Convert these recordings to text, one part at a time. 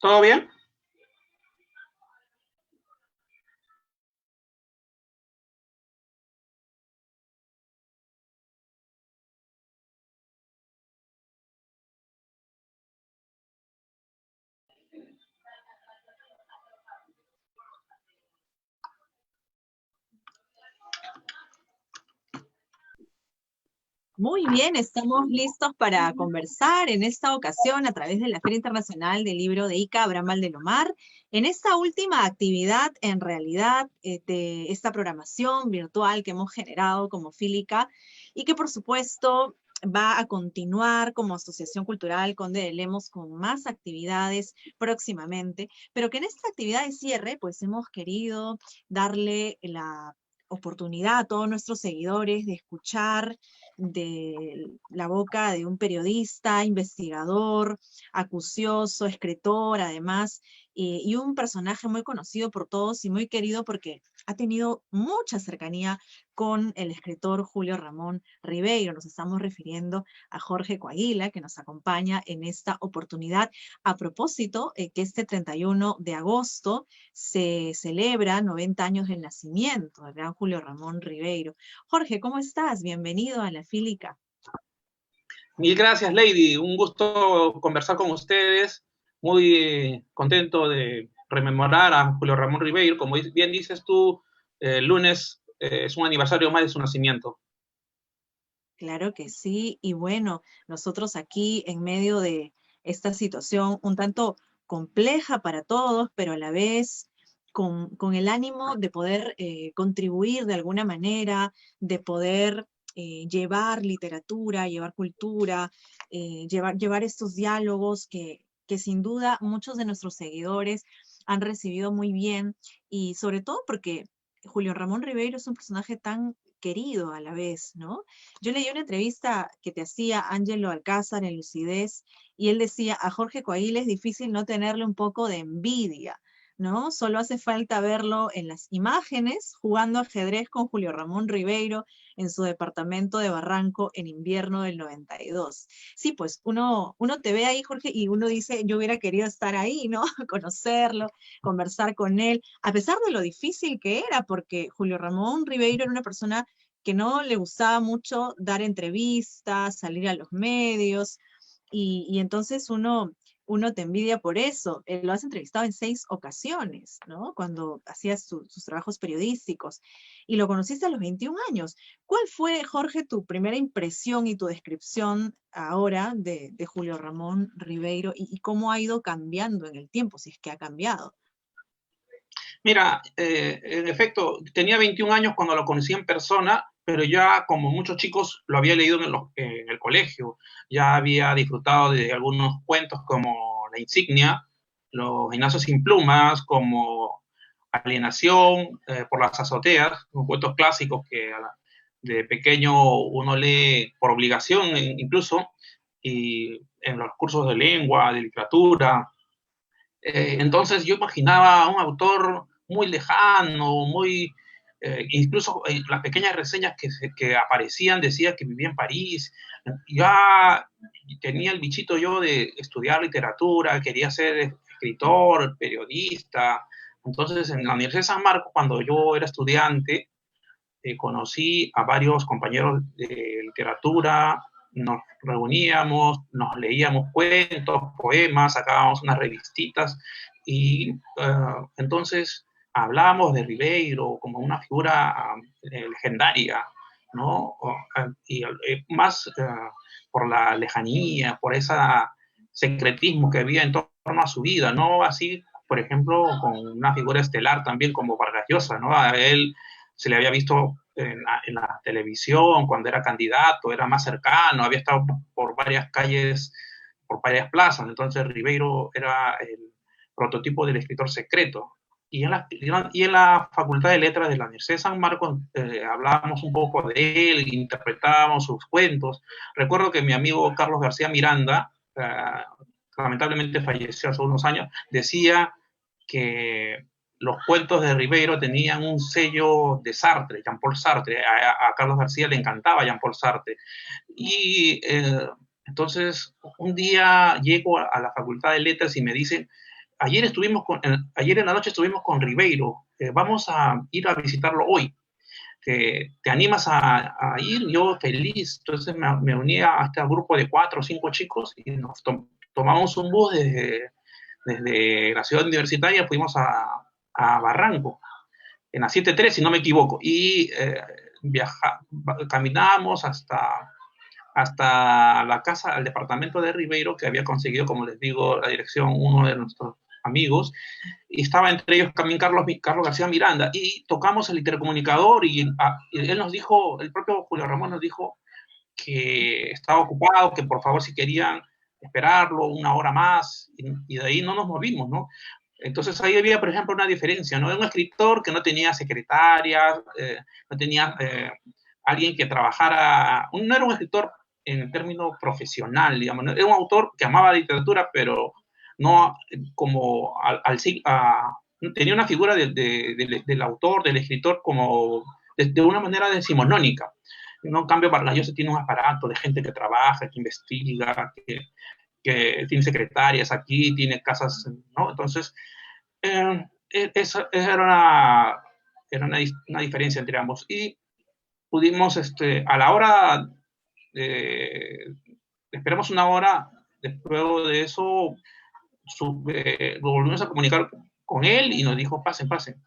¿Todo bien? Muy bien, estamos listos para conversar en esta ocasión a través de la Feria Internacional del Libro de Ica Abraham Valdelomar. En esta última actividad, en realidad, de esta programación virtual que hemos generado como Fílica y que por supuesto va a continuar como Asociación Cultural Conde de Lemos con más actividades próximamente, pero que en esta actividad de cierre, pues hemos querido darle la oportunidad a todos nuestros seguidores de escuchar de la boca de un periodista, investigador, acucioso, escritor, además, y un personaje muy conocido por todos y muy querido porque ha tenido mucha cercanía con el escritor Julio Ramón Ribeiro. Nos estamos refiriendo a Jorge Coahuila, que nos acompaña en esta oportunidad. A propósito, que este 31 de agosto se celebra 90 años del nacimiento del gran Julio Ramón Ribeiro. Jorge, ¿cómo estás? Bienvenido a la Fílica. Mil gracias, Lady. Un gusto conversar con ustedes. Muy contento de rememorar a Julio Ramón Ribeiro. Como bien dices tú, el lunes es un aniversario más de su nacimiento. Claro que sí, y bueno, nosotros aquí en medio de esta situación un tanto compleja para todos, pero a la vez con el ánimo de poder contribuir de alguna manera, de poder llevar literatura, llevar cultura, llevar estos diálogos que sin duda muchos de nuestros seguidores han recibido muy bien, y sobre todo porque Julio Ramón Ribeiro es un personaje tan querido a la vez, ¿no? Yo leí una entrevista que te hacía Ángelo Alcázar en Lucidez y él decía, a Jorge Coahuila es difícil no tenerle un poco de envidia, ¿no? Solo hace falta verlo en las imágenes jugando ajedrez con Julio Ramón Ribeiro en su departamento de Barranco en invierno del 92. Sí, pues uno te ve ahí, Jorge, y uno dice, yo hubiera querido estar ahí, ¿no? Conocerlo, conversar con él, a pesar de lo difícil que era, porque Julio Ramón Ribeiro era una persona que no le gustaba mucho dar entrevistas, salir a los medios, y entonces uno te envidia por eso. Lo has entrevistado en 6 ocasiones, ¿no? Cuando hacías sus trabajos periodísticos, y lo conociste a los 21 años. ¿Cuál fue, Jorge, tu primera impresión y tu descripción ahora de Julio Ramón Ribeiro y cómo ha ido cambiando en el tiempo, si es que ha cambiado? Mira, en efecto, tenía 21 años cuando lo conocí en persona, pero ya como muchos chicos lo había leído en el colegio, ya había disfrutado de algunos cuentos como La Insignia, Los Gimnasios sin Plumas, como Alienación, por las azoteas, cuentos clásicos que de pequeño uno lee por obligación incluso, y en los cursos de lengua, de literatura. Entonces yo imaginaba a un autor muy lejano, muy, incluso las pequeñas reseñas que aparecían decía que vivía en París. Ya tenía el bichito yo de estudiar literatura, quería ser escritor, periodista. Entonces en la Universidad de San Marcos, cuando yo era estudiante, conocí a varios compañeros de literatura, nos reuníamos, nos leíamos cuentos, poemas, sacábamos unas revistitas y entonces hablábamos de Ribeiro como una figura legendaria, ¿no? Y más por la lejanía, por ese secretismo que había en torno a su vida, no así, por ejemplo, con una figura estelar también como Vargas Llosa, ¿no? A él se le había visto en la televisión cuando era candidato, era más cercano, había estado por varias calles, por varias plazas, entonces Ribeiro era el prototipo del escritor secreto. Y en la Facultad de Letras de la Universidad de San Marcos hablábamos un poco de él, interpretábamos sus cuentos. Recuerdo que mi amigo Carlos García Miranda, lamentablemente falleció hace unos años, decía que los cuentos de Ribeiro tenían un sello de Sartre, Jean-Paul Sartre. A Carlos García le encantaba Jean-Paul Sartre. Y entonces un día llego a la Facultad de Letras y me dicen, ayer en la noche estuvimos con Ribeiro, vamos a ir a visitarlo hoy. ¿Te animas a ir? Yo feliz. Entonces me uní a este grupo de 4 o 5 chicos y nos tomamos un bus desde la ciudad universitaria, fuimos a Barranco, en la 7-3, si no me equivoco, y caminamos hasta la casa, al departamento de Ribeiro, que había conseguido, como les digo, la dirección uno de nuestros amigos, y estaba entre ellos también Carlos García Miranda, y tocamos el intercomunicador, y él nos dijo, el propio Julio Ramón nos dijo que estaba ocupado, que por favor si querían esperarlo una hora más, y de ahí no nos movimos, ¿no? Entonces ahí había, por ejemplo, una diferencia, ¿no? Era un escritor que no tenía secretaria, no tenía alguien que trabajara, no era un escritor en el término profesional, digamos, ¿no? Era un autor que amaba la literatura, pero no como tenía una figura del autor, del escritor, como de una manera decimonónica. No, en cambio, Vargas Llosa tiene un aparato de gente que trabaja, que investiga, que tiene secretarias aquí, tiene casas, ¿no? Entonces, esa era una diferencia entre ambos. Y pudimos, a la hora, esperamos una hora, después de eso, volvimos a comunicar con él y nos dijo, pasen, pasen.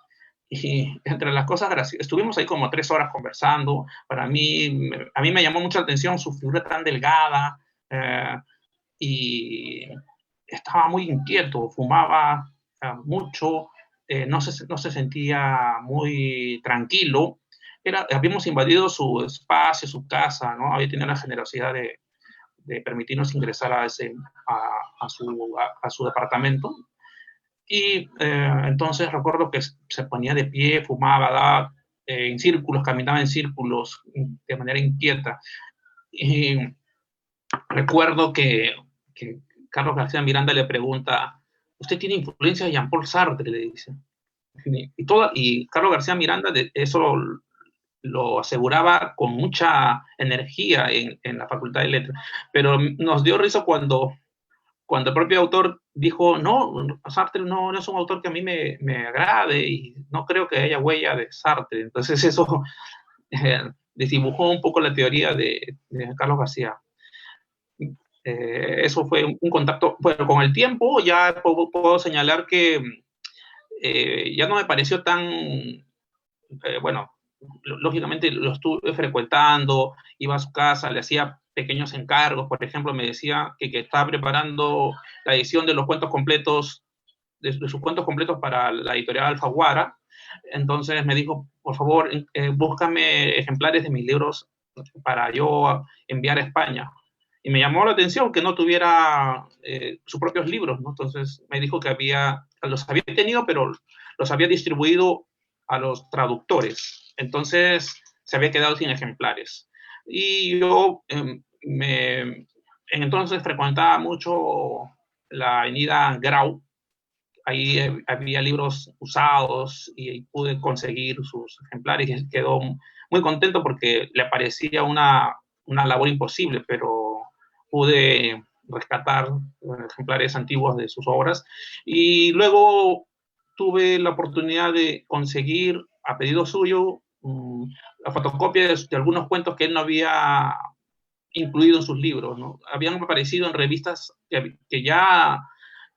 Y entre las cosas graciosas, estuvimos ahí como 3 horas conversando. A mí me llamó mucho la atención su figura tan delgada, y estaba muy inquieto, fumaba mucho, no se sentía muy tranquilo. Habíamos invadido su espacio, su casa, ¿no? Había tenido la generosidad de permitirnos ingresar a su departamento. Y entonces recuerdo que se ponía de pie, fumaba, en círculos, caminaba en círculos de manera inquieta. Y recuerdo que Carlos García Miranda le pregunta, ¿usted tiene influencia de Jean-Paul Sartre? Le dice. Y Carlos García Miranda eso lo aseguraba con mucha energía en la Facultad de Letras. Pero nos dio risa cuando el propio autor dijo, no, Sartre no es un autor que a mí me agrade y no creo que haya huella de Sartre. Entonces eso desdibujó un poco la teoría de Carlos García. Eso fue un contacto, bueno, con el tiempo ya puedo señalar que ya no me pareció tan, bueno, lógicamente lo estuve frecuentando, iba a su casa, le hacía pequeños encargos, por ejemplo, me decía que estaba preparando la edición de los cuentos completos, de sus cuentos completos para la editorial Alfaguara. Entonces me dijo, por favor, búscame ejemplares de mis libros para yo enviar a España. Y me llamó la atención que no tuviera sus propios libros, ¿no? Entonces me dijo que los había tenido, pero los había distribuido a los traductores. Entonces se había quedado sin ejemplares. Y yo entonces frecuentaba mucho la avenida Grau. Ahí había libros usados y pude conseguir sus ejemplares y quedó muy contento porque le parecía una labor imposible, pero pude rescatar ejemplares antiguos de sus obras. Y luego tuve la oportunidad de conseguir, a pedido suyo, la fotocopia de algunos cuentos que él no había incluido en sus libros, ¿no? Habían aparecido en revistas que ya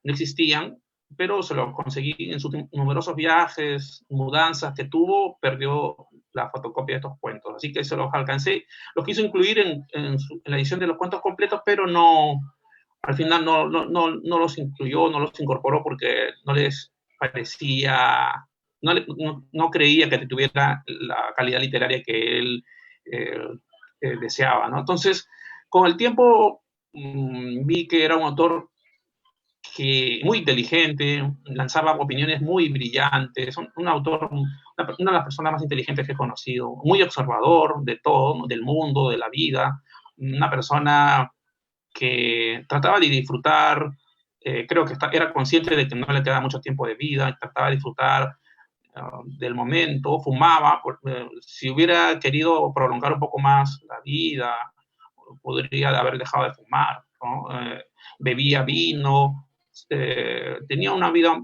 no existían, pero se lo conseguí en sus numerosos viajes, mudanzas que tuvo, perdió la fotocopia de estos cuentos. Así que se los alcancé, los quiso incluir en la edición de los cuentos completos, pero no, al final no los incluyó, no los incorporó porque no les parecía, no creía que tuviera la calidad literaria que él deseaba, ¿no? Entonces, con el tiempo vi que era un autor muy inteligente, lanzaba opiniones muy brillantes, un autor, una de las personas más inteligentes que he conocido, muy observador de todo, del mundo, de la vida, una persona que trataba de disfrutar, creo que era consciente de que no le quedaba mucho tiempo de vida, trataba de disfrutar del momento, fumaba, si hubiera querido prolongar un poco más la vida, podría haber dejado de fumar, ¿no? Bebía vino, tenía una vida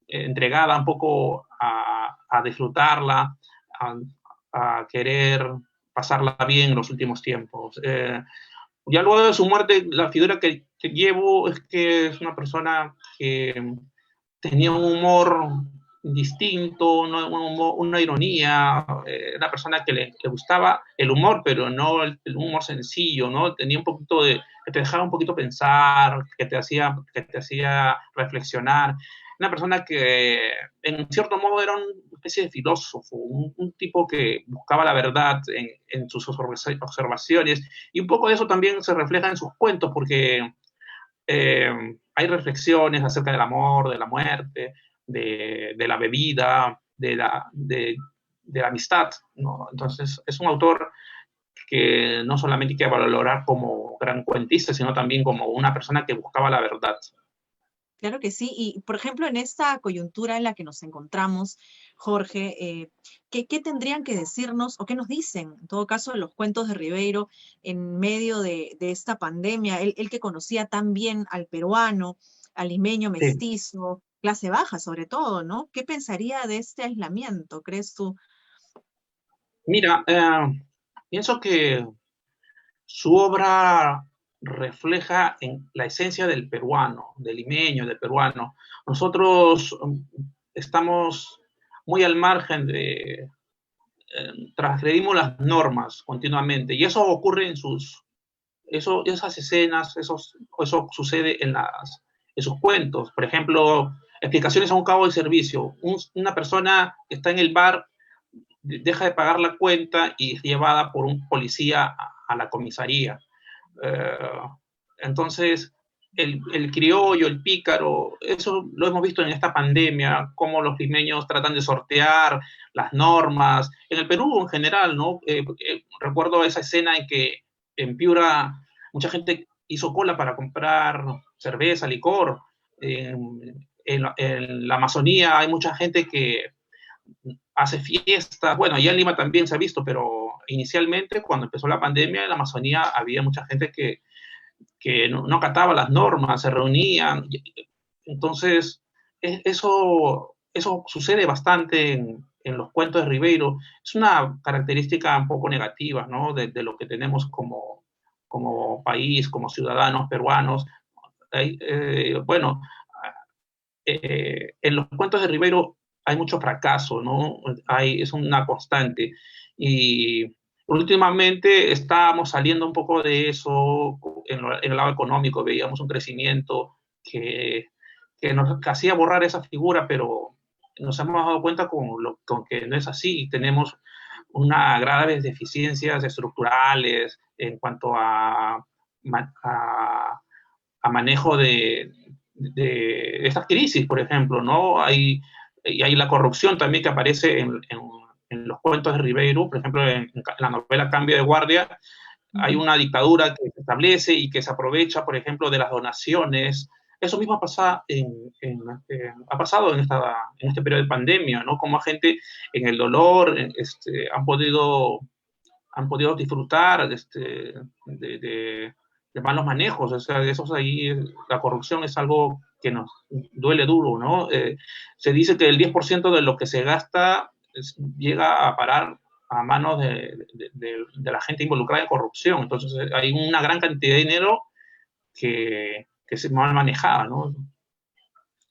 entregada un poco a disfrutarla, a querer pasarla bien en los últimos tiempos. Ya luego de su muerte, la figura que llevo es que es una persona que tenía un humor distinto, una ironía, una persona que le gustaba el humor, pero no el humor sencillo, ¿no? Tenía un poquito que te dejaba un poquito pensar, que te hacía reflexionar. Una persona que en cierto modo era una especie de filósofo, un tipo que buscaba la verdad en sus observaciones, y un poco de eso también se refleja en sus cuentos, porque hay reflexiones acerca del amor, de la muerte, de la bebida, de la amistad, ¿no? Entonces, es un autor que no solamente hay que valorar como gran cuentista, sino también como una persona que buscaba la verdad. Claro que sí. Y, por ejemplo, en esta coyuntura en la que nos encontramos, Jorge, ¿qué tendrían que decirnos o qué nos dicen, en todo caso, los cuentos de Ribeiro en medio de esta pandemia? Él que conocía tan bien al peruano, al limeño Sí. mestizo, clase baja sobre todo, ¿no? ¿Qué pensaría de este aislamiento, crees tú? Mira, pienso que su obra refleja en la esencia del peruano, del limeño, del peruano. Nosotros estamos muy al margen transgredimos las normas continuamente y eso ocurre esas escenas, eso sucede en sus cuentos. Por ejemplo, explicaciones a un cabo de servicio. Una persona que está en el bar deja de pagar la cuenta y es llevada por un policía a la comisaría. Eh, entonces, el criollo, el pícaro, eso lo hemos visto en esta pandemia, cómo los limeños tratan de sortear las normas, en el Perú en general, ¿no? Recuerdo esa escena en que en Piura mucha gente hizo cola para comprar cerveza, licor. En la Amazonía hay mucha gente que hace fiestas. Bueno, allá en Lima también se ha visto, pero inicialmente, cuando empezó la pandemia, en la Amazonía había mucha gente que no acataba las normas, se reunían. Entonces, eso sucede bastante en los cuentos de Ribeiro. Es una característica un poco negativa, ¿no? De lo que tenemos como país, como ciudadanos peruanos. Bueno, en los cuentos de Ribeiro hay mucho fracaso, ¿no? Es una constante. Y últimamente estábamos saliendo un poco de eso en el lado económico, veíamos un crecimiento que nos hacía borrar esa figura, pero nos hemos dado cuenta con que no es así. Tenemos unas graves deficiencias estructurales en cuanto a manejo de estas crisis, por ejemplo, ¿no? Hay la corrupción también que aparece en los cuentos de Ribeiro, por ejemplo, en la novela Cambio de Guardia, hay Ujú. una dictadura que se establece y que se aprovecha, por ejemplo, de las donaciones. Eso mismo ha pasado en este periodo de pandemia, ¿no? Como gente en el dolor han podido disfrutar de malos manejos. O sea, eso ahí, la corrupción es algo que nos duele duro, ¿no? Se dice que el 10% de lo que se gasta llega a parar a manos de la gente involucrada en corrupción. Entonces, hay una gran cantidad de dinero que se mal manejada, ¿no?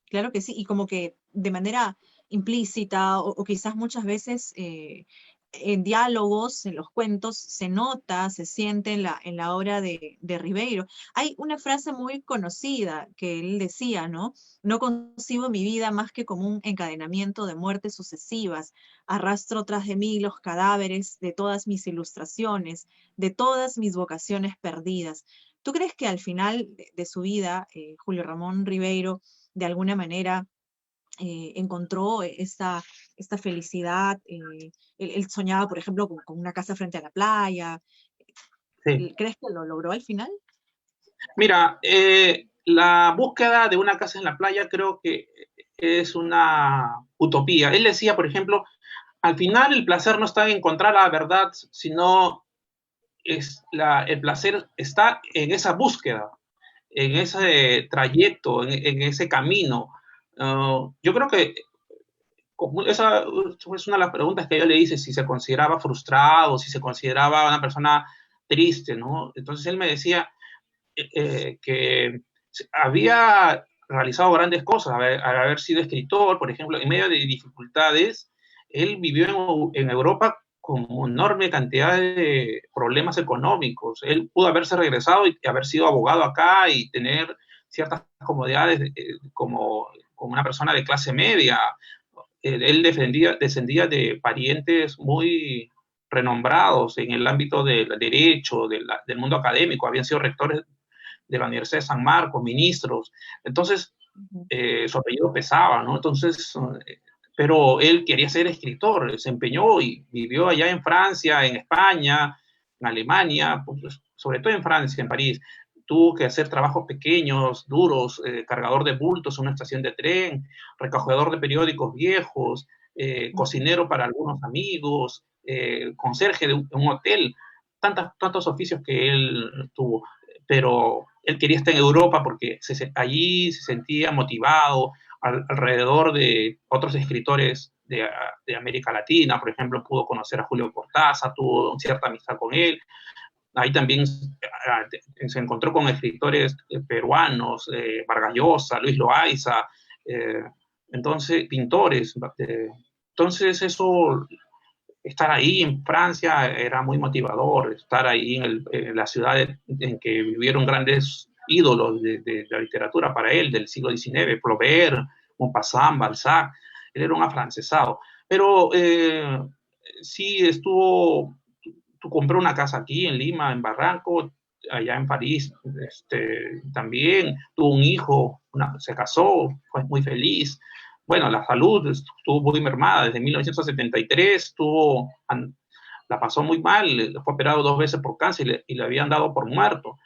Claro que sí, y como que de manera implícita o quizás muchas veces en diálogos, en los cuentos, se nota, se siente en la obra de Ribeiro. Hay una frase muy conocida que él decía, ¿no? No concibo mi vida más que como un encadenamiento de muertes sucesivas. Arrastro tras de mí los cadáveres de todas mis ilustraciones, de todas mis vocaciones perdidas. ¿Tú crees que al final de su vida, Julio Ramón Ribeiro, de alguna manera encontró esta felicidad? Él soñaba, por ejemplo, con una casa frente a la playa. Sí. ¿Crees que lo logró al final? Mira, la búsqueda de una casa en la playa creo que es una utopía. Él decía, por ejemplo, al final el placer no está en encontrar la verdad, sino el placer está en esa búsqueda. en ese trayecto, en ese camino. Yo creo que esa es una de las preguntas que yo le hice, si se consideraba frustrado, si se consideraba una persona triste, ¿no? Entonces él me decía que había realizado grandes cosas, al haber sido escritor, por ejemplo, en medio de dificultades, él vivió en Europa con una enorme cantidad de problemas económicos. Él pudo haberse regresado y haber sido abogado acá y tener ciertas comodidades como una persona de clase media. Él descendía de parientes muy renombrados en el ámbito del derecho, del mundo académico, habían sido rectores de la Universidad de San Marcos, ministros. Entonces, su apellido pesaba, ¿no? Entonces, pero él quería ser escritor, se empeñó y vivió allá en Francia, en España, en Alemania, pues, sobre todo en Francia, en París. Tuvo que hacer trabajos pequeños, duros, cargador de bultos en una estación de tren, recogedor de periódicos viejos, cocinero para algunos amigos, conserje de un hotel, tantos oficios que él tuvo. Pero él quería estar en Europa porque allí se sentía motivado alrededor de otros escritores de América Latina. Por ejemplo, pudo conocer a Julio Cortázar, tuvo cierta amistad con él. Ahí también se encontró con escritores peruanos, Vargas Llosa, Luis Loaiza, entonces pintores. Entonces eso, estar ahí en Francia era muy motivador, estar ahí en la ciudad en que vivieron grandes ídolos de la literatura para él, del siglo XIX, Flaubert, Maupassant, Balzac. Él era un afrancesado. Pero sí compró una casa aquí en Lima, en Barranco, allá en París, también tuvo un hijo, se casó, fue muy feliz. Bueno, la salud estuvo muy mermada desde 1973, la pasó muy mal, fue operado 2 veces por cáncer y le habían dado por muerto.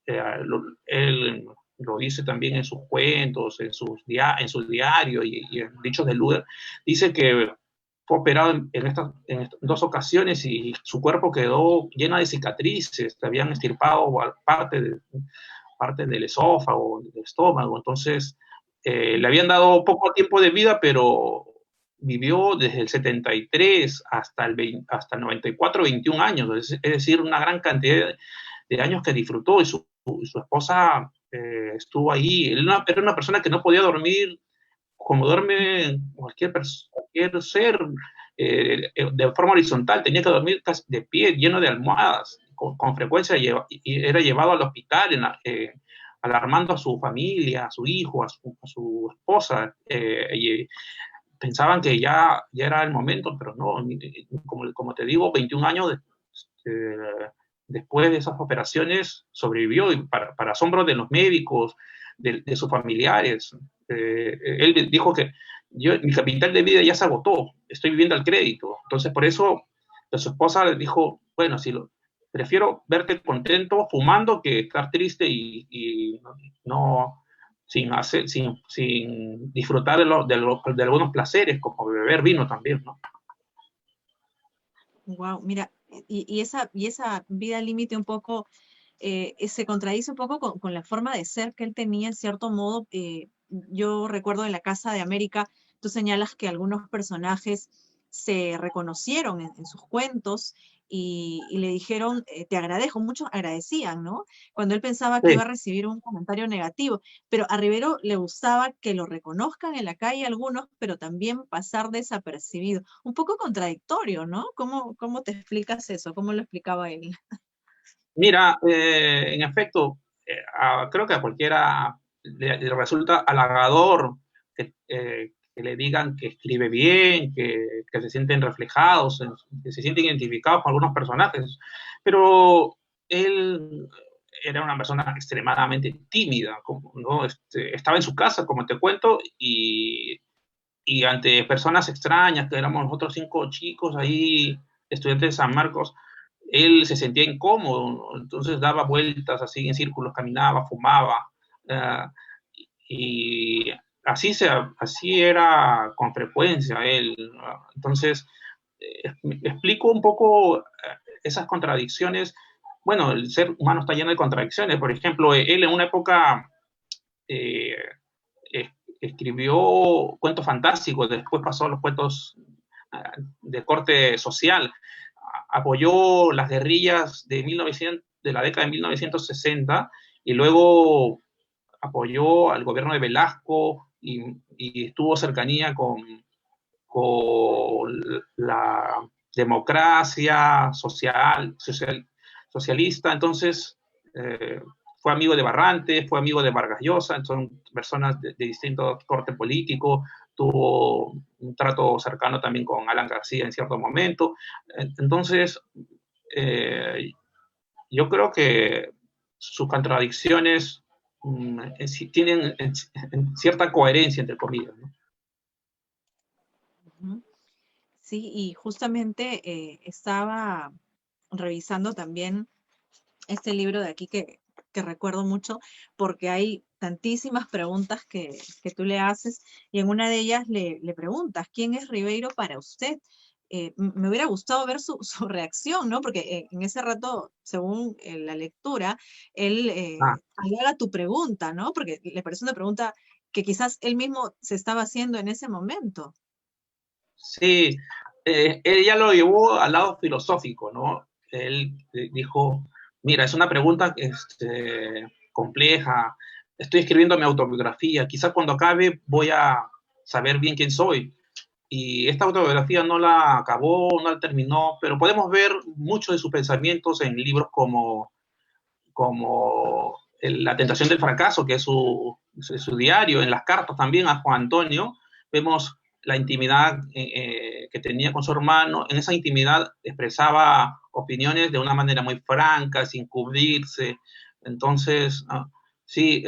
Él lo dice también en sus cuentos, en su diario y en dichos de Luder. Dice que fue operado en estas 2 ocasiones y su cuerpo quedó lleno de cicatrices, le habían estirpado parte del esófago, del estómago. Entonces, le habían dado poco tiempo de vida, pero vivió desde el 73 hasta el 94, 21 años, es decir, una gran cantidad de años que disfrutó, y su esposa estuvo ahí. Era una persona que no podía dormir como duerme cualquier ser, de forma horizontal, tenía que dormir casi de pie, lleno de almohadas. Con frecuencia era llevado al hospital, alarmando a su familia, a su hijo, a su esposa, y pensaban que ya era el momento, pero no, como te digo, 21 años después de esas operaciones sobrevivió, y para asombro de los médicos, de sus familiares. Él dijo que mi capital de vida ya se agotó, estoy viviendo al crédito. Entonces, por eso su esposa le dijo, bueno, prefiero verte contento fumando que estar triste y no sin disfrutar de algunos placeres, como beber vino también, ¿no? Wow, mira, y esa vida límite un poco se contradice un poco con la forma de ser que él tenía, en cierto modo. Yo recuerdo en La Casa de América, tú señalas que algunos personajes se reconocieron en sus cuentos y le dijeron, te agradezco, muchos agradecían, ¿no? Cuando él pensaba que Sí. iba a recibir un comentario negativo, pero a Rivero le gustaba que lo reconozcan en la calle algunos, pero también pasar desapercibido. Un poco contradictorio, ¿no? ¿Cómo te explicas eso? ¿Cómo lo explicaba él? Mira, en efecto, creo que a cualquiera le resulta halagador que le digan que escribe bien, que se sienten reflejados, que se sienten identificados con algunos personajes, pero él era una persona extremadamente tímida, ¿no? Estaba en su casa, como te cuento, y ante personas extrañas, que éramos nosotros 5 chicos ahí, estudiantes de San Marcos, él se sentía incómodo, ¿no? Entonces daba vueltas así en círculos, caminaba, fumaba, uh, y así era con frecuencia él, ¿no? Entonces, explico un poco esas contradicciones. bueno, el ser humano está lleno de contradicciones. Por ejemplo, él en una época eh, escribió cuentos fantásticos, después pasó a los cuentos de corte social, apoyó las guerrillas de 1900, de la década de 1960 y luego apoyó al gobierno de Velasco y estuvo cercanía con la democracia socialista. Entonces, fue amigo de Barrantes, fue amigo de Vargas Llosa, son personas de distinto corte político, tuvo un trato cercano también con Alan García en cierto momento. Entonces, eh, yo creo que sus contradicciones tienen cierta coherencia, entre comillas, ¿no? Ujú. Sí, y justamente estaba revisando también este libro de aquí que recuerdo mucho, porque hay tantísimas preguntas que tú le haces, y en una de ellas le preguntas, ¿quién es Ribeiro para usted? Me hubiera gustado ver su reacción, ¿no? Porque en ese rato, según la lectura, él Ah, halaga tu pregunta, ¿no? Porque le parece una pregunta que quizás él mismo se estaba haciendo en ese momento. sí, él ya lo llevó al lado filosófico, ¿no? Él dijo, mira, es una pregunta compleja, estoy escribiendo mi autobiografía, quizás cuando acabe voy a saber bien quién soy. Y esta autobiografía no la acabó, no la terminó, pero podemos ver muchos de sus pensamientos en libros como La tentación del fracaso, que es su diario, en las cartas también a Juan Antonio, vemos la intimidad que tenía con su hermano. En esa intimidad expresaba opiniones de una manera muy franca, sin cubrirse. Entonces, sí,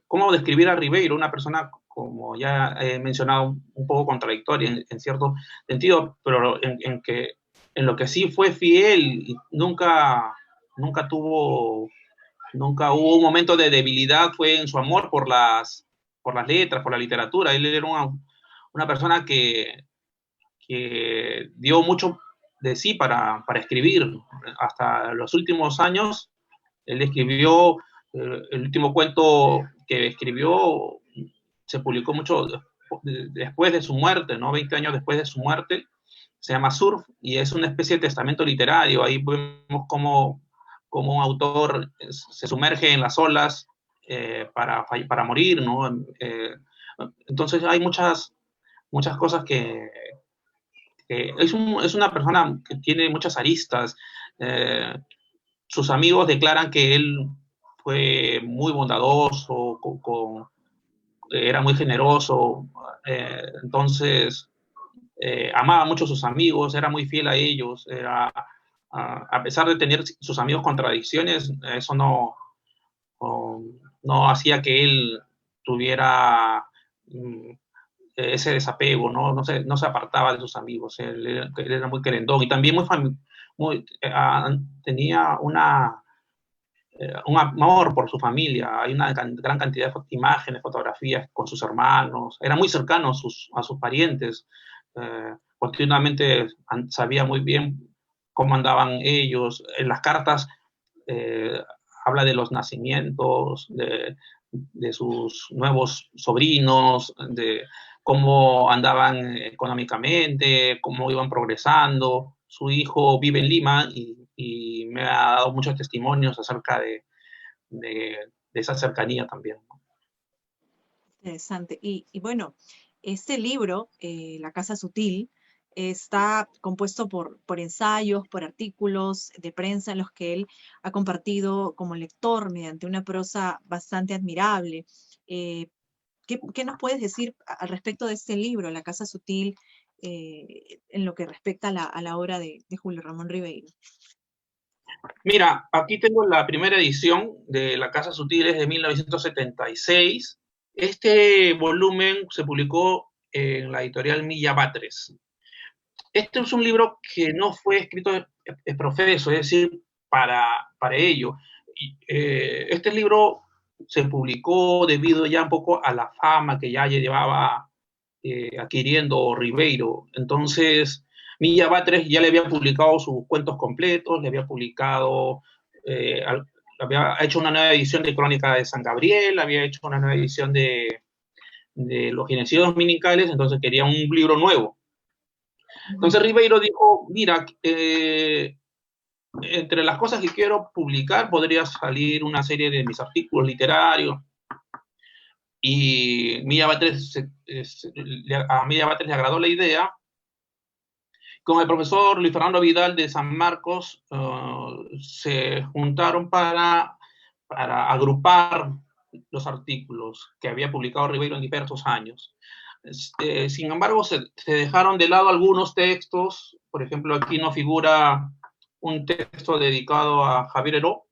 ¿cómo describir a Ribeiro? Una persona, como ya he mencionado, un poco contradictoria en cierto sentido, pero en lo que sí fue fiel y nunca tuvo, nunca hubo un momento de debilidad, fue en su amor por las letras, por la literatura. Él era una persona que dio mucho de sí para escribir. Hasta los últimos años, él escribió, el último cuento que escribió se publicó mucho después de su muerte, ¿no? 20 años después de su muerte. Se llama Surf y es una especie de testamento literario. Ahí vemos cómo un autor se sumerge en las olas para morir, ¿no? Entonces hay muchas cosas es una persona que tiene muchas aristas. Eh, Sus amigos declaran que él fue muy bondadoso, era muy generoso, entonces amaba mucho a sus amigos, era muy fiel a ellos, a pesar de tener sus amigos contradicciones, eso no hacía que él tuviera ese desapego, no se apartaba de sus amigos, él era muy querendón y también tenía un amor por su familia, hay una gran cantidad de imágenes, fotografías con sus hermanos, era muy cercano a sus parientes, continuamente sabía muy bien cómo andaban ellos, en las cartas eh, habla de los nacimientos, de sus nuevos sobrinos, de cómo andaban económicamente, cómo iban progresando. Su hijo vive en Lima y me ha dado muchos testimonios acerca de esa cercanía también, ¿no? Interesante. Y bueno, este libro, La Casa Sutil, está compuesto por ensayos, por artículos de prensa en los que él ha compartido como lector mediante una prosa bastante admirable. Eh, ¿qué nos puedes decir al respecto de este libro, La Casa Sutil, en lo que respecta a la obra de Julio Ramón Ribeiro? Mira, aquí tengo la primera edición de La Casa Sutil de 1976. Este volumen se publicó en la editorial Milla Batres. Este es un libro que no fue escrito profeso, es decir, para ello. Este libro se publicó debido ya un poco a la fama que ya llevaba adquiriendo Ribeiro. Entonces, Milla Batres ya le había publicado sus cuentos completos, le había publicado, había hecho una nueva edición de Crónica de San Gabriel, había hecho una nueva edición de Los Genocidios Dominicales, entonces quería un libro nuevo. Entonces Ribeiro dijo, mira, entre las cosas que quiero publicar podría salir una serie de mis artículos literarios, y a Milla Batres le agradó la idea. Con el profesor Luis Fernando Vidal de San Marcos se juntaron para agrupar los artículos que había publicado Ribeiro en diversos años. Sin embargo, se dejaron de lado algunos textos. Por ejemplo, aquí no figura un texto dedicado a Javier Heró.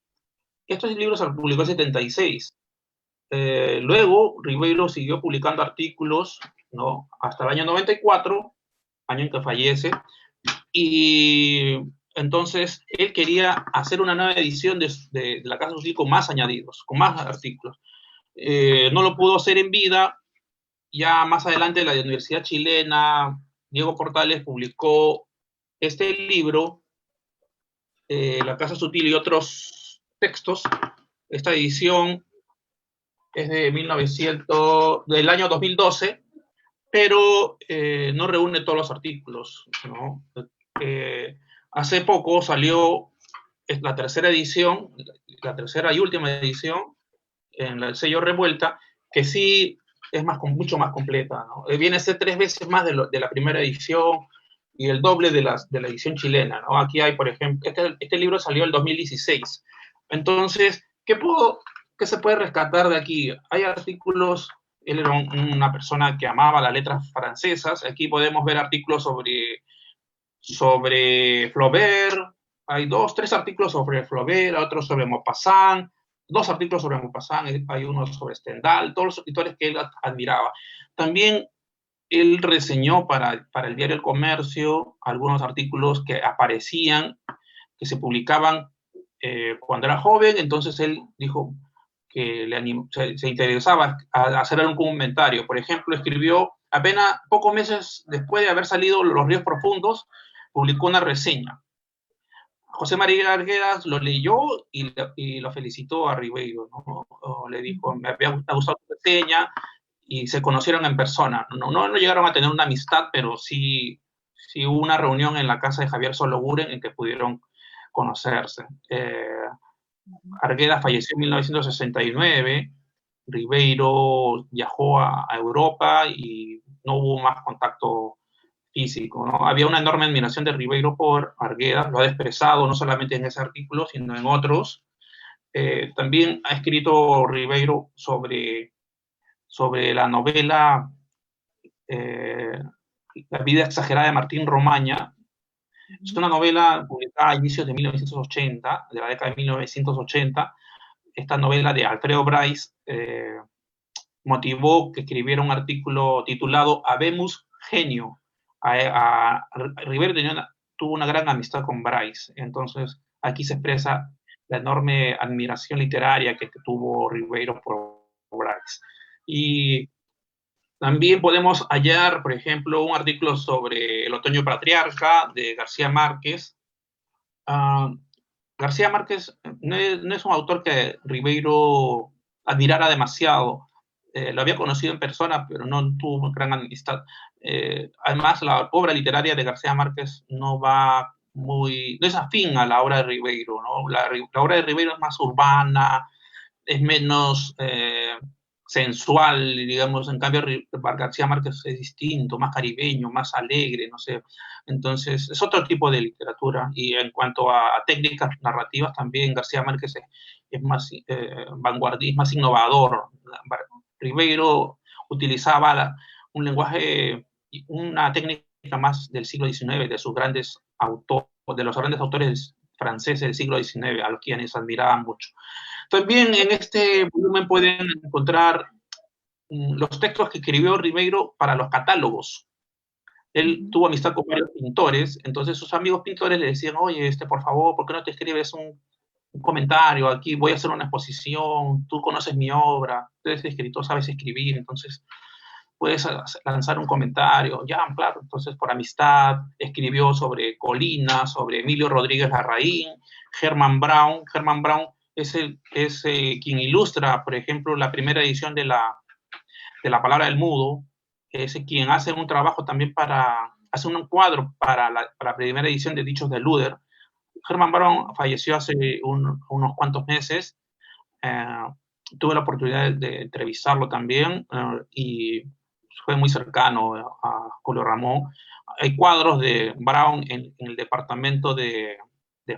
Estos libros se publicó en 76. Luego, Ribeiro siguió publicando artículos, ¿no?, hasta el año 94, año en que fallece, y entonces él quería hacer una nueva edición de La Casa Sutil con más añadidos, con más artículos. No lo pudo hacer en vida. Ya más adelante la Universidad Chilena, Diego Portales, publicó este libro, La Casa Sutil y otros textos. Esta edición es del año 2012, pero no reúne todos los artículos, ¿no? Hace poco salió la tercera edición, la tercera y última edición, en el sello Revuelta, que sí es mucho más completa, ¿no? Viene a ser 3 veces más de la primera edición y el doble de la edición chilena, ¿no? Aquí hay, por ejemplo, este libro salió en el 2016. Entonces, ¿qué se puede rescatar de aquí? Hay artículos. Él era una persona que amaba las letras francesas. Aquí podemos ver artículos sobre Flaubert. Hay 2, 3 artículos sobre Flaubert, otros sobre Maupassant, 2 artículos sobre Maupassant, hay uno sobre Stendhal, todos los escritores que él admiraba. También él reseñó para el diario El Comercio algunos artículos que aparecían, que se publicaban cuando era joven. Entonces él dijo que se interesaba a hacer algún comentario. Por ejemplo, escribió, apenas pocos meses después de haber salido Los Ríos Profundos, publicó una reseña. José María Arguedas lo leyó y lo felicitó a Ribeiro, ¿no? Le dijo, me había gustado tu reseña, y se conocieron en persona. No llegaron a tener una amistad, pero sí hubo una reunión en la casa de Javier Sologuren en que pudieron conocerse. Arguedas falleció en 1969, Ribeiro viajó a Europa y no hubo más contacto físico, ¿no? Había una enorme admiración de Ribeiro por Arguedas, lo ha expresado no solamente en ese artículo, sino en otros. También ha escrito Ribeiro sobre la novela La vida exagerada de Martín Romaña. Es una novela publicada a inicios de 1980, de la década de 1980. Esta novela de Alfredo Bryce motivó que escribiera un artículo titulado Habemus Genio. Ribeiro tuvo una gran amistad con Bryce, entonces aquí se expresa la enorme admiración literaria que tuvo Ribeiro por Bryce. Y también podemos hallar, por ejemplo, un artículo sobre el otoño patriarca de García Márquez. García Márquez no es un autor que Ribeiro admirara demasiado. Lo había conocido en persona, pero no tuvo gran amistad. Además, la obra literaria de García Márquez no es afín a la obra de Ribeiro, ¿no? La obra de Ribeiro es más urbana, es menos sensual, digamos. En cambio, García Márquez es distinto, más caribeño, más alegre, no sé. Entonces, es otro tipo de literatura. Y en cuanto a técnicas narrativas, también García Márquez es más vanguardista, más innovador. Ribeiro utilizaba un lenguaje, una técnica más del siglo XIX, de sus grandes autores, de los grandes autores franceses del siglo XIX, a los quienes admiraban mucho. También en este volumen pueden encontrar los textos que escribió Ribeiro para los catálogos. Él tuvo amistad con varios pintores, entonces sus amigos pintores le decían, oye, por favor, ¿por qué no te escribes un comentario? Aquí voy a hacer una exposición, tú conoces mi obra, tú eres escritor, sabes escribir. Entonces puedes lanzar un comentario. Ya, claro, entonces por amistad escribió sobre Colina, sobre Emilio Rodríguez Larraín, Herman Brown. Herman Brown es quien ilustra, por ejemplo, la primera edición de la Palabra del Mudo, es quien hace un trabajo también hace un cuadro para la primera edición de Dichos de Luder. Herman Brown falleció hace unos cuantos meses. Tuve la oportunidad de entrevistarlo también y fue muy cercano a Julio Ramón. Hay cuadros de Brown en el departamento de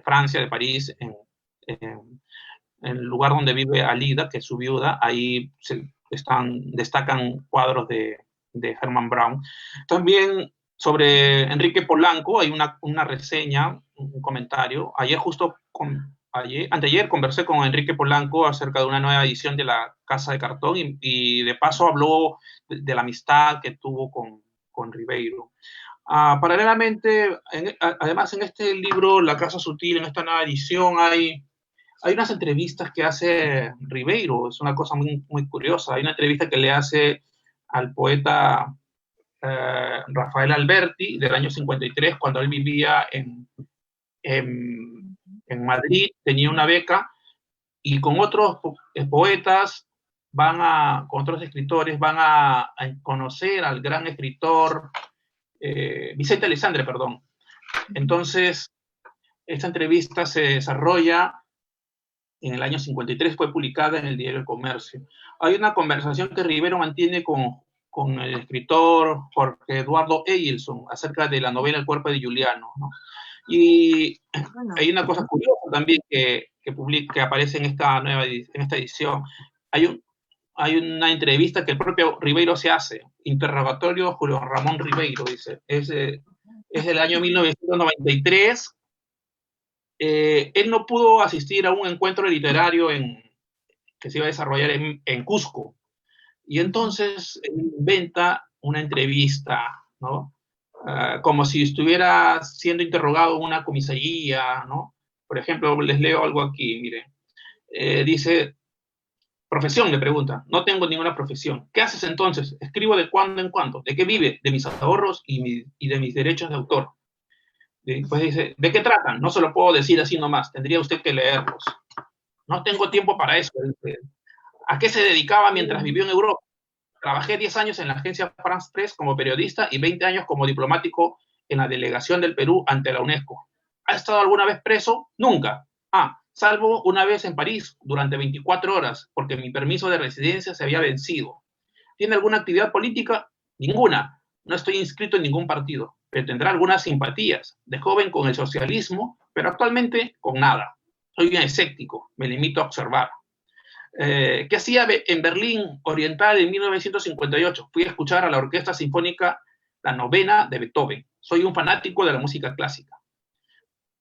Francia, de París, en el lugar donde vive Alida, que es su viuda. Ahí destacan cuadros de Herman Brown. También sobre Enrique Polanco hay una reseña, un comentario. Anteayer conversé con Enrique Polanco acerca de una nueva edición de La Casa de Cartón y de paso habló de la amistad que tuvo con Ribeiro. Paralelamente, además en este libro, La Casa Sutil, en esta nueva edición, hay unas entrevistas que hace Ribeiro. Es una cosa muy, muy curiosa. Hay una entrevista que le hace al poeta Rafael Alberti del año 53, cuando él vivía en Madrid, tenía una beca, y con otros poetas con otros escritores, van a conocer al gran escritor Vicente Alessandre, perdón. Entonces, esta entrevista se desarrolla en el año 53, fue publicada en el diario El Comercio. Hay una conversación que Ribeiro mantiene con el escritor Jorge Eduardo Egilson acerca de la novela El cuerpo de Juliano, ¿no? Y hay una cosa curiosa también que aparece en esta edición. Hay una entrevista que el propio Ribeiro se hace, interrogatorio Julio Ramón Ribeiro, dice. Es del año 1993. Él no pudo asistir a un encuentro literario que se iba a desarrollar en Cusco. Y entonces inventa una entrevista, ¿no? Como si estuviera siendo interrogado en una comisaría, ¿no? Por ejemplo, les leo algo aquí, mire. Dice, profesión, le pregunta. No tengo ninguna profesión. ¿Qué haces entonces? Escribo de cuando en cuando. ¿De qué vive? De mis ahorros y de mis derechos de autor. Después dice, ¿de qué tratan? No se lo puedo decir así nomás. Tendría usted que leerlos. No tengo tiempo para eso. Dice. ¿A qué se dedicaba mientras vivió en Europa? Trabajé 10 años en la agencia France Press como periodista y 20 años como diplomático en la delegación del Perú ante la UNESCO. ¿Ha estado alguna vez preso? Nunca. Salvo una vez en París durante 24 horas, porque mi permiso de residencia se había vencido. ¿Tiene alguna actividad política? Ninguna. No estoy inscrito en ningún partido, pero tendrá algunas simpatías. De joven con el socialismo, pero actualmente con nada. Soy un escéptico, me limito a observar. ¿Qué hacía en Berlín Oriental en 1958? Fui a escuchar a la Orquesta Sinfónica La Novena de Beethoven. Soy un fanático de la música clásica.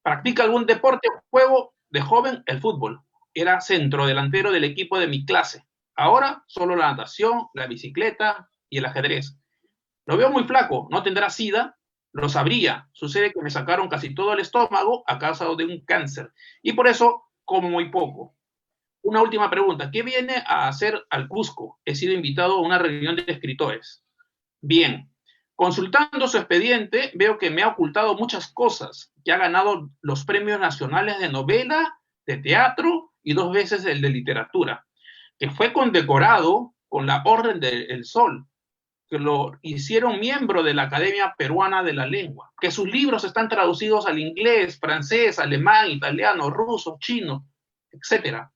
¿Practica algún deporte o juego? De joven, el fútbol. Era centrodelantero del equipo de mi clase. Ahora, solo la natación, la bicicleta y el ajedrez. Lo veo muy flaco. ¿No tendrá sida? Lo sabría. Sucede que me sacaron casi todo el estómago a causa de un cáncer. Y por eso como muy poco. Una última pregunta. ¿Qué viene a hacer al Cusco? He sido invitado a una reunión de escritores. Bien. Consultando su expediente, veo que me ha ocultado muchas cosas, que ha ganado los premios nacionales de novela, de teatro y 2 veces el de literatura, que fue condecorado con la Orden del Sol, que lo hicieron miembro de la Academia Peruana de la Lengua, que sus libros están traducidos al inglés, francés, alemán, italiano, ruso, chino, etc.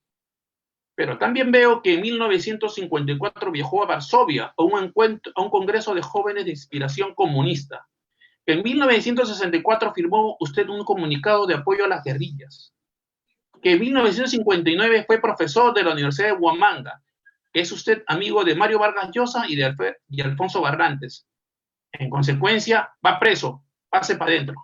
Pero también veo que en 1954 viajó a Varsovia a un congreso de jóvenes de inspiración comunista. En 1964 firmó usted un comunicado de apoyo a las guerrillas. Que en 1959 fue profesor de la Universidad de Huamanga. Que es usted amigo de Mario Vargas Llosa y de Alfonso Barrantes. En consecuencia, va preso. Pase para adentro.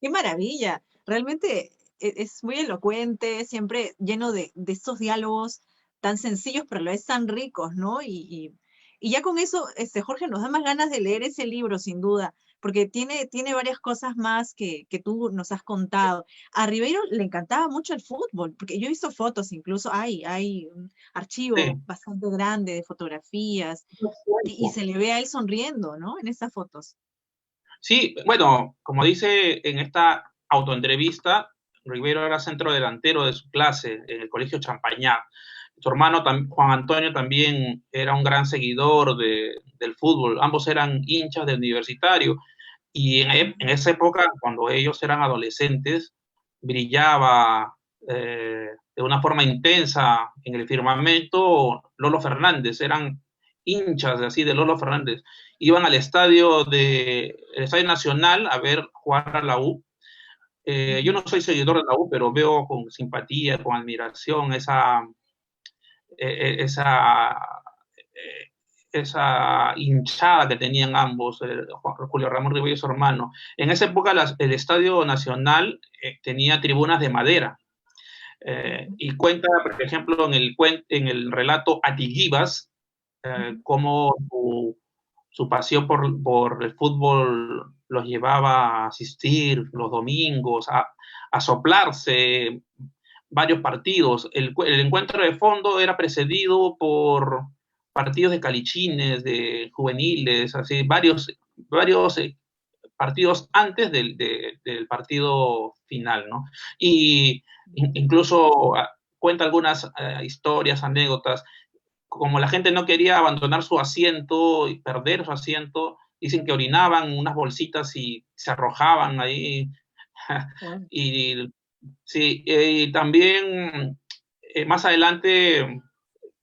¡Qué maravilla! Realmente es muy elocuente, siempre lleno de estos diálogos tan sencillos, pero a la vez tan ricos, ¿no? Y ya con eso, Jorge, nos da más ganas de leer ese libro, sin duda. porque tiene varias cosas más que tú nos has contado. A Ribeiro le encantaba mucho el fútbol, porque yo he visto fotos, incluso hay un archivo Sí, bastante grande de fotografías, y se le ve a él sonriendo, ¿no? En esas fotos. sí, bueno, como dice en esta autoentrevista, Rivero era centro delantero de su clase en el Colegio Champañá. Su hermano Juan Antonio también era un gran seguidor del fútbol. Ambos eran hinchas del Universitario. Y en esa época, cuando ellos eran adolescentes, brillaba de una forma intensa en el firmamento Lolo Fernández. Eran hinchas así de Lolo Fernández. Iban al el Estadio Nacional a ver jugar a la U. Yo no soy seguidor de la U, pero veo con simpatía, con admiración esa, esa hinchada que tenían ambos, Julio Ramón Rivera y su hermano. En esa época el Estadio Nacional tenía tribunas de madera. Y cuenta, por ejemplo, en el relato Atiguivas, cómo su pasión por el fútbol los llevaba a asistir los domingos, a soplarse varios partidos. El encuentro de fondo era precedido por partidos de calichines, de juveniles, así, varios partidos antes del partido final, ¿no? Y incluso cuenta algunas historias, anécdotas, como la gente no quería abandonar su asiento y perder su asiento, dicen que orinaban unas bolsitas y se arrojaban ahí. Wow. Y sí, y también más adelante,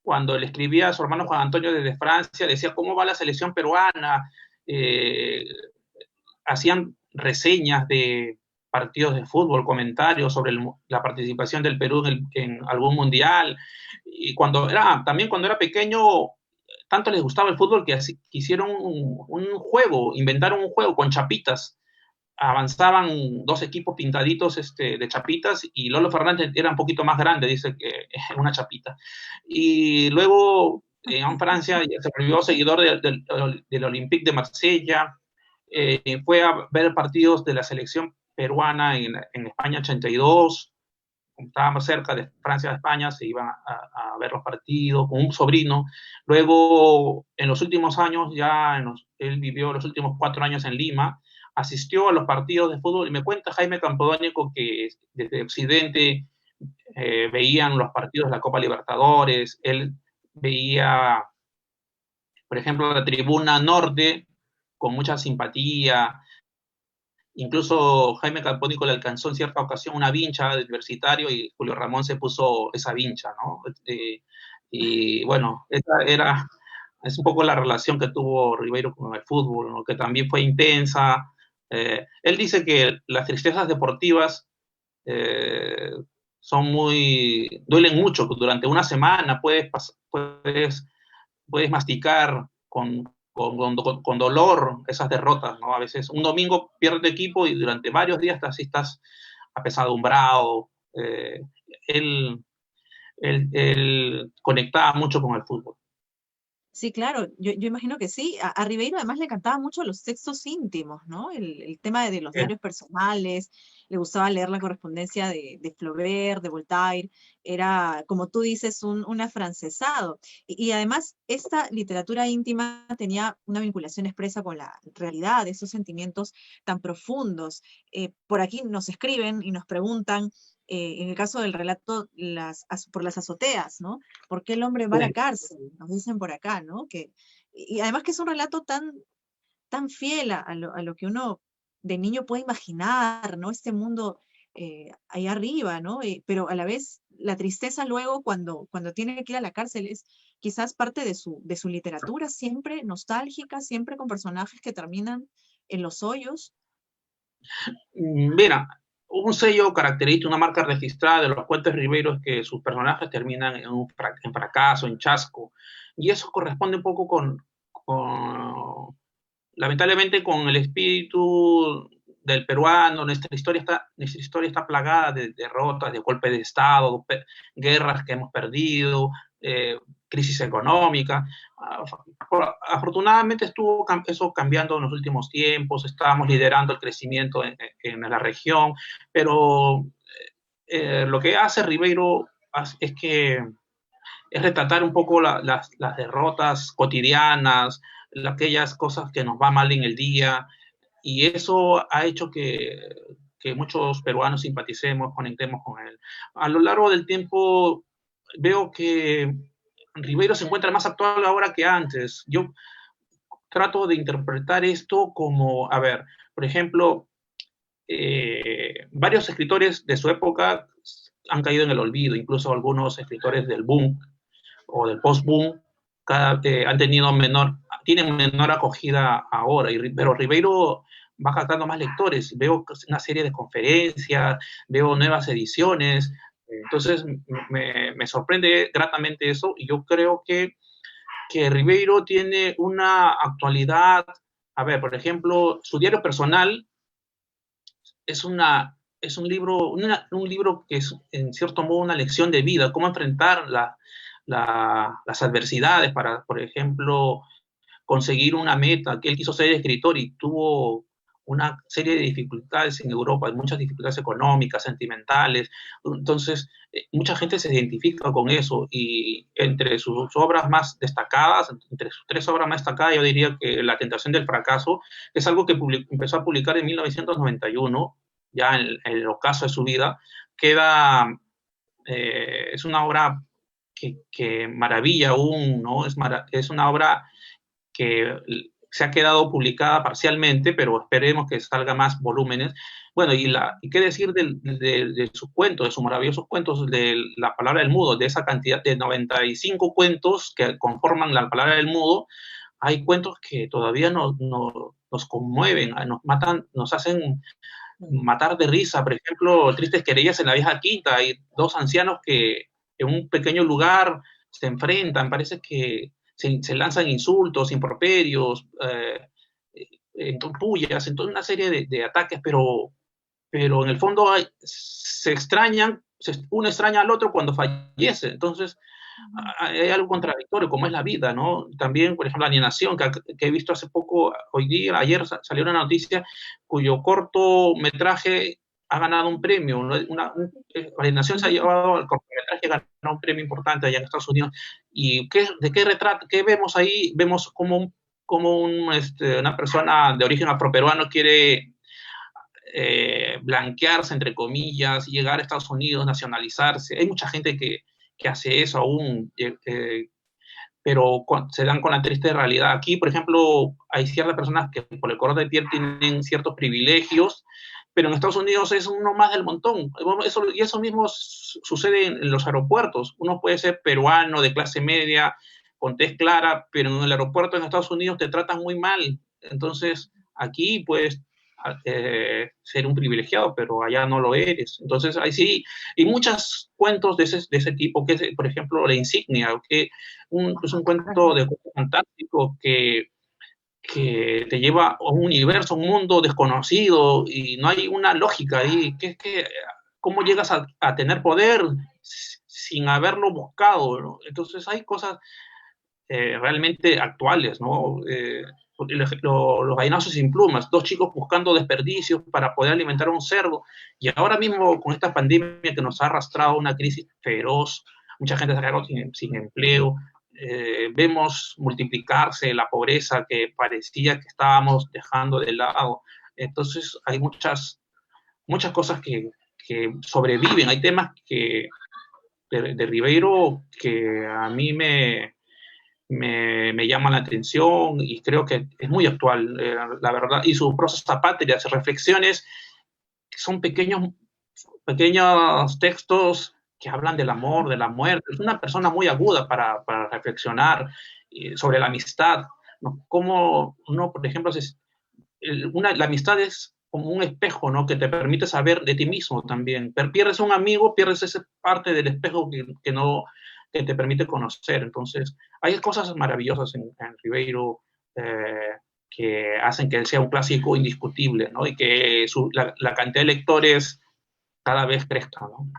cuando le escribía a su hermano Juan Antonio desde Francia, decía, ¿cómo va la selección peruana? Eh, Hacían reseñas de partidos de fútbol, comentarios sobre la participación del Perú en algún mundial. Y también cuando era pequeño, tanto les gustaba el fútbol que hicieron un juego, inventaron un juego con chapitas. Avanzaban dos equipos pintaditos de chapitas y Lolo Fernández era un poquito más grande, dice que una chapita. Y luego en Francia se volvió seguidor del Olympique de Marsella, fue a ver partidos de la selección peruana en España 82, estábamos cerca de Francia de España, se iban a ver los partidos con un sobrino. Luego, en los últimos años, él vivió los últimos 4 años en Lima, asistió a los partidos de fútbol y me cuenta Jaime Campodónico que desde Occidente veían los partidos de la Copa Libertadores, él veía, por ejemplo, la tribuna norte con mucha simpatía. Incluso Jaime Campónico le alcanzó en cierta ocasión una vincha de universitario y Julio Ramón se puso esa vincha, ¿no? Y bueno, es un poco la relación que tuvo Ribeiro con el fútbol, ¿no? Que también fue intensa. Él dice que las tristezas deportivas eh, duelen mucho, durante una semana puedes masticar con dolor esas derrotas, ¿no? A veces un domingo pierdes de equipo y durante varios días así estás apesadumbrado. Él, él conectaba mucho con el fútbol. Sí, claro, yo imagino que sí. A Ribeiro además le encantaban mucho los textos íntimos, ¿no? El tema de los diarios personales, le gustaba leer la correspondencia de Flaubert, de Voltaire, era, como tú dices, un afrancesado. Y además, esta literatura íntima tenía una vinculación expresa con la realidad, esos sentimientos tan profundos. Por aquí nos escriben y nos preguntan, en el caso del relato, por las azoteas, ¿no? ¿Por qué el hombre va a la cárcel? Nos dicen por acá, ¿no? Y además que es un relato tan fiel a lo que uno de niño puede imaginar, ¿no? Este mundo ahí arriba, ¿no? Pero a la vez la tristeza luego cuando tiene que ir a la cárcel es quizás parte de su literatura, siempre nostálgica, siempre con personajes que terminan en los hoyos. Mira, un sello característico, una marca registrada de los cuentos Ribeiro es que sus personajes terminan en fracaso, en chasco. Y eso corresponde un poco lamentablemente con el espíritu del peruano. Nuestra historia está plagada de derrotas, de golpes de Estado, guerras que hemos perdido, crisis económica. Afortunadamente estuvo eso cambiando en los últimos tiempos, estábamos liderando el crecimiento en la región, pero lo que hace Ribeiro es que es retratar un poco las derrotas cotidianas, aquellas cosas que nos va mal en el día, y eso ha hecho que muchos peruanos simpaticemos, conectemos con él. A lo largo del tiempo veo que Ribeiro se encuentra más actual ahora que antes. Yo trato de interpretar esto como, a ver, por ejemplo, varios escritores de su época han caído en el olvido, incluso algunos escritores del boom o del post-boom tienen menor acogida ahora, pero Ribeiro va captando más lectores, veo una serie de conferencias, veo nuevas ediciones, entonces me sorprende gratamente eso, y yo creo que Ribeiro tiene una actualidad, a ver, por ejemplo, su diario personal es un libro que es en cierto modo una lección de vida, cómo enfrentar las adversidades para, por ejemplo, conseguir una meta, que él quiso ser escritor y tuvo una serie de dificultades en Europa, muchas dificultades económicas, sentimentales, entonces mucha gente se identifica con eso, y entre sus obras más destacadas, entre sus 3 obras más destacadas, yo diría que La tentación del fracaso es algo que empezó a publicar en 1991, ya en el ocaso de su vida, es una obra que maravilla aún, ¿no? Es una obra que se ha quedado publicada parcialmente, pero esperemos que salga más volúmenes. Bueno, y qué decir de sus cuentos, de sus maravillosos cuentos, de La palabra del mudo, de esa cantidad de 95 cuentos que conforman La palabra del mudo. Hay cuentos que todavía nos conmueven, nos matan, nos hacen matar de risa. Por ejemplo, Tristes querellas en la vieja quinta, hay 2 ancianos que en un pequeño lugar se enfrentan, parece que se lanzan insultos, improperios, pullas, en toda una serie de ataques, pero en el fondo se extrañan, uno extraña al otro cuando fallece, entonces hay algo contradictorio, como es la vida, ¿no? También, por ejemplo, Alienación, que he visto hace poco, ayer salió una noticia cuyo cortometraje ha ganado un premio. Alienación se ha llevado al cortometraje, ha ganado un premio importante allá en Estados Unidos. ¿Y de qué retrato? ¿Qué vemos ahí? Vemos como una persona de origen afroperuano quiere blanquearse, entre comillas, llegar a Estados Unidos, nacionalizarse. Hay mucha gente que hace eso aún, pero se dan con la triste realidad. Aquí, por ejemplo, hay ciertas personas que por el color de piel tienen ciertos privilegios, pero en Estados Unidos es uno más del montón. Y eso mismo sucede en los aeropuertos. Uno puede ser peruano, de clase media, con tez clara, pero en el aeropuerto en Estados Unidos te tratan muy mal. Entonces, aquí puedes ser un privilegiado, pero allá no lo eres. Entonces, ahí sí, y muchos cuentos de ese tipo, que es, por ejemplo, La insignia, que es un cuento de cuento fantástico que te lleva a un universo, un mundo desconocido, y no hay una lógica ahí. ¿Cómo llegas a tener poder sin haberlo buscado, ¿no? Entonces hay cosas realmente actuales, ¿no? Los gallinazos sin plumas, 2 chicos buscando desperdicios para poder alimentar a un cerdo, y ahora mismo con esta pandemia que nos ha arrastrado a una crisis feroz, mucha gente se ha quedado sin empleo, vemos multiplicarse la pobreza que parecía que estábamos dejando de lado. Entonces hay muchas cosas que sobreviven, hay temas de Ribeiro que a mí me llama la atención y creo que es muy actual, la verdad, y sus prosas patrias, reflexiones, son pequeños textos que hablan del amor, de la muerte. Es una persona muy aguda para reflexionar sobre la amistad, ¿no? Cómo uno, por ejemplo, la amistad es como un espejo, ¿no? Que te permite saber de ti mismo también. Pierdes un amigo, pierdes esa parte del espejo que te permite conocer. Entonces, hay cosas maravillosas en Ribeiro que hacen que él sea un clásico indiscutible, ¿no? Y que la cantidad de lectores cada vez crezca, ¿no?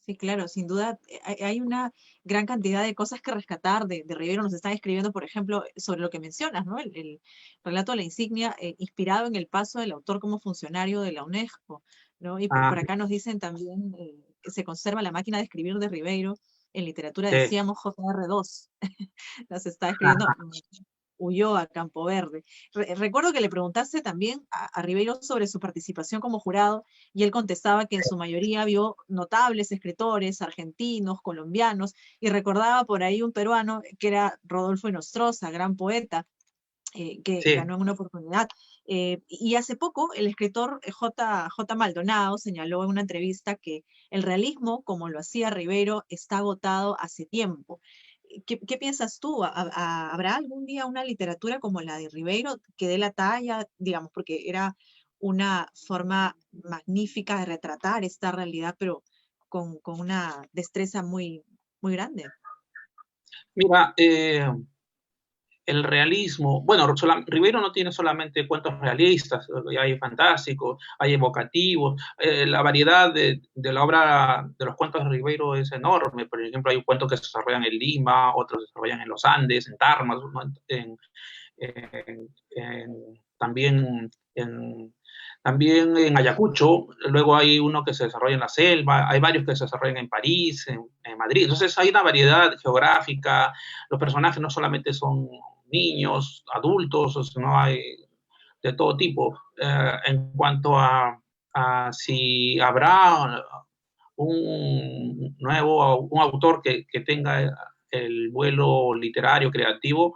Sí, claro, sin duda hay una gran cantidad de cosas que rescatar de Rivero. Nos están escribiendo, por ejemplo, sobre lo que mencionas, ¿no? El relato de la insignia, inspirado en el paso del autor como funcionario de la UNESCO, ¿no? Y Ah, por acá nos dicen también que se conserva la máquina de escribir de Ribeiro. En literatura sí. decíamos JR2. Nos está escribiendo huyó a Campo Verde. Recuerdo que le preguntaste también a Ribeiro sobre su participación como jurado y él contestaba que en su mayoría vio notables escritores argentinos, colombianos, y recordaba por ahí un peruano que era Rodolfo Nostroza, gran poeta, que Sí. ganó en una oportunidad. Y hace poco el escritor J. Maldonado señaló en una entrevista que el realismo, como lo hacía Ribeiro, está agotado hace tiempo. ¿Qué piensas tú? ¿Habrá algún día una literatura como la de Ribeiro que dé la talla, digamos, porque era una forma magnífica de retratar esta realidad, pero con una destreza muy, muy grande? Mira, el realismo, bueno, Rivero no tiene solamente cuentos realistas, hay fantásticos, hay evocativos, la variedad de la obra de los cuentos de Rivero es enorme. Por ejemplo, hay cuentos que se desarrollan en Lima, otros se desarrollan en los Andes, en Tarmas, ¿no? También también en Ayacucho. Luego hay uno que se desarrolla en la selva, hay varios que se desarrollan en París, en Madrid. Entonces hay una variedad geográfica, los personajes no solamente son niños, adultos, sino hay de todo tipo. En cuanto a si habrá un nuevo, un autor que tenga el vuelo literario, creativo,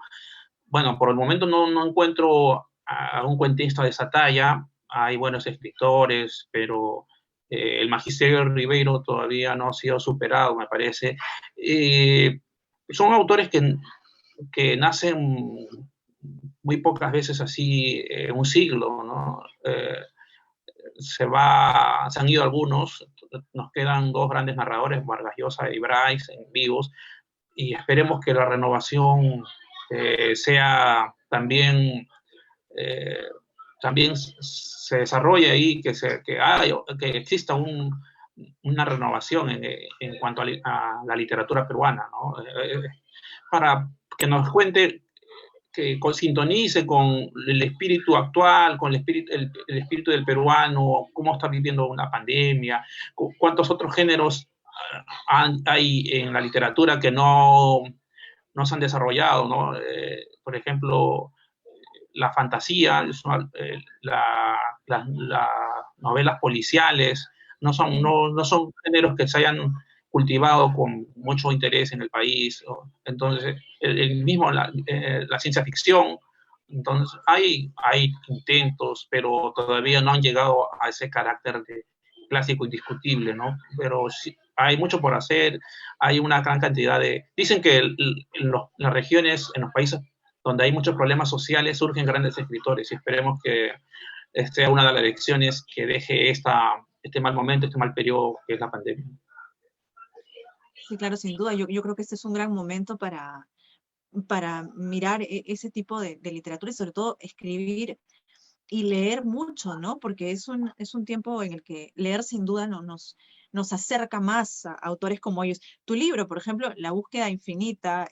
bueno, por el momento no encuentro a un cuentista de esa talla. Hay buenos escritores, pero el magisterio de Ribeiro todavía no ha sido superado, me parece. Eh, Son autores que nacen muy pocas veces así en un siglo, ¿no? Se han ido algunos, nos quedan dos grandes narradores, Vargas Llosa y Bryce, en vivos, y esperemos que la renovación sea también, eh, también se desarrolle ahí, que exista una renovación en cuanto a la literatura peruana, ¿no? Para que nos cuente, que sintonice con el espíritu actual, con el espíritu del peruano, cómo está viviendo una pandemia, cuántos otros géneros hay en la literatura que no se han desarrollado, ¿no? Por ejemplo, la fantasía, las novelas policiales, no son géneros que se hayan cultivado con mucho interés en el país. Entonces, el mismo la ciencia ficción, entonces hay intentos, pero todavía no han llegado a ese carácter de clásico indiscutible, ¿no? Pero sí, hay mucho por hacer, hay una gran cantidad de... Dicen que las regiones, en los países donde hay muchos problemas sociales, surgen grandes escritores y esperemos que sea una de las lecciones que deje este mal momento, este mal periodo que es la pandemia. Sí, claro, sin duda. Yo creo que este es un gran momento para mirar ese tipo de literatura y sobre todo escribir y leer mucho, ¿no? Porque es un tiempo en el que leer sin duda nos acerca más a autores como ellos. Tu libro, por ejemplo, La búsqueda infinita,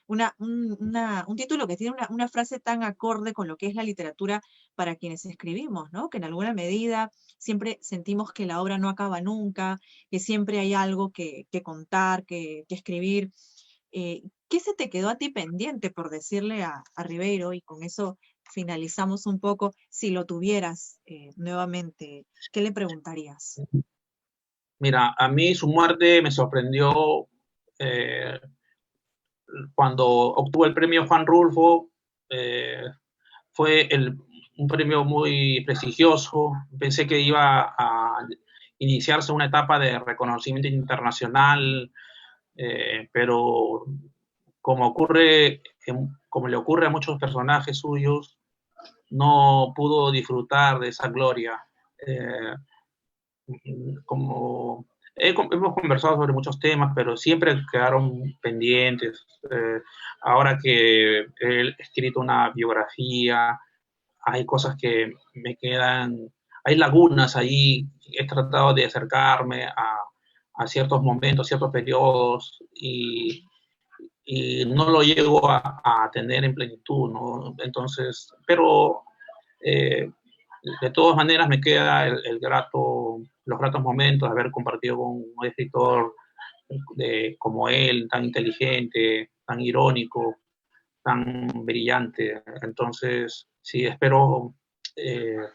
un título que tiene una frase tan acorde con lo que es la literatura para quienes escribimos, ¿no? Que en alguna medida siempre sentimos que la obra no acaba nunca, que siempre hay algo que contar, que escribir. ¿Qué se te quedó a ti pendiente por decirle a Ribeiro? Y con eso finalizamos un poco. Si lo tuvieras nuevamente, ¿qué le preguntarías? Mira, a mí su muerte me sorprendió eh, cuando obtuvo el premio Juan Rulfo. eh, fue un premio muy prestigioso. Pensé que iba a iniciarse una etapa de reconocimiento internacional, pero como le ocurre a muchos personajes suyos, no pudo disfrutar de esa gloria. Eh, como hemos conversado sobre muchos temas, pero siempre quedaron pendientes. Ahora que he escrito una biografía, hay cosas que me quedan, hay lagunas ahí. He tratado de acercarme a ciertos momentos, ciertos periodos, y no lo llego a tener en plenitud, ¿no? Entonces, pero de todas maneras me queda los gratos momentos de haber compartido con un escritor como él, tan inteligente, tan irónico, tan brillante. Entonces, sí, espero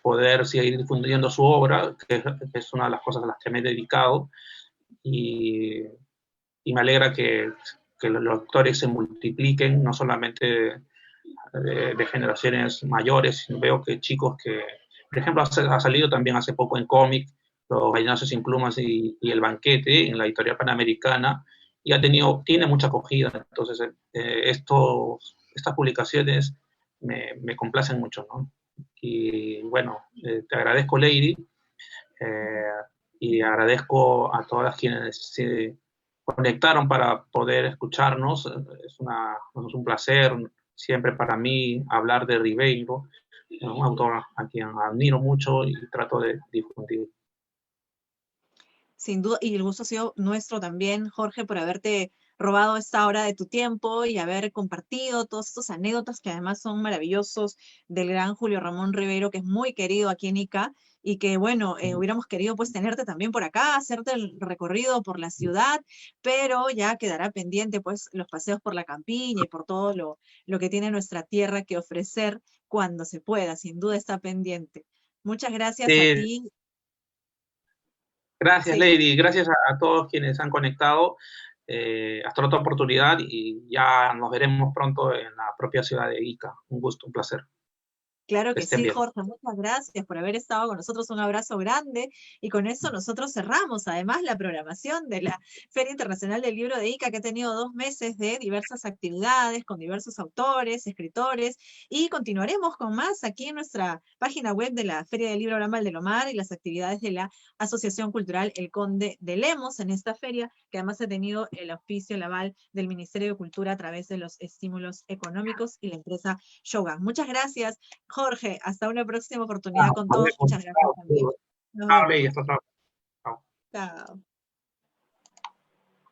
poder seguir difundiendo su obra, que es una de las cosas a las que me he dedicado, y, y me alegra que los lectores se multipliquen, no solamente de generaciones mayores, sino veo que chicos que, por ejemplo, ha salido también hace poco en cómic, Los Gallinazos sin Plumas y El Banquete, en la editorial Panamericana, y tiene mucha acogida. Entonces, estas publicaciones me complacen mucho, ¿no? Y bueno, te agradezco, Lady, eh, y agradezco a todas quienes se conectaron para poder escucharnos. Es un placer siempre para mí hablar de Ribeiro, un autor a quien admiro mucho y trato de difundir. Sin duda, y el gusto ha sido nuestro también, Jorge, por haberte robado esta hora de tu tiempo y haber compartido todas estas anécdotas que además son maravillosos del gran Julio Ramón Ribeiro, que es muy querido aquí en Ica, y que bueno, hubiéramos querido pues tenerte también por acá, hacerte el recorrido por la ciudad, pero ya quedará pendiente pues los paseos por la campiña y por todo lo que tiene nuestra tierra que ofrecer cuando se pueda, sin duda está pendiente. Muchas gracias a Sí, ti. gracias, Sí. Lady. Gracias a todos quienes han conectado. Hasta otra oportunidad y ya nos veremos pronto en la propia ciudad de Ica. Un gusto, un placer. Claro Que que estén sí, bien. Jorge, muchas gracias por haber estado con nosotros. Un abrazo grande y con eso nosotros cerramos además la programación de la Feria Internacional del Libro de Ica, que ha tenido 2 meses de diversas actividades con diversos autores, escritores, y continuaremos con más aquí en nuestra página web de la Feria del Libro Ramal de Lomar y las actividades de la Asociación Cultural El Conde de Lemos en esta feria, que además ha tenido el auspicio, el aval del Ministerio de Cultura a través de los estímulos económicos y la empresa Shogun. Muchas gracias. Jorge, hasta una próxima oportunidad con todos. Muchas gracias también. Nos Chao, Lady. vemos. Hasta otra. Chao. Chao.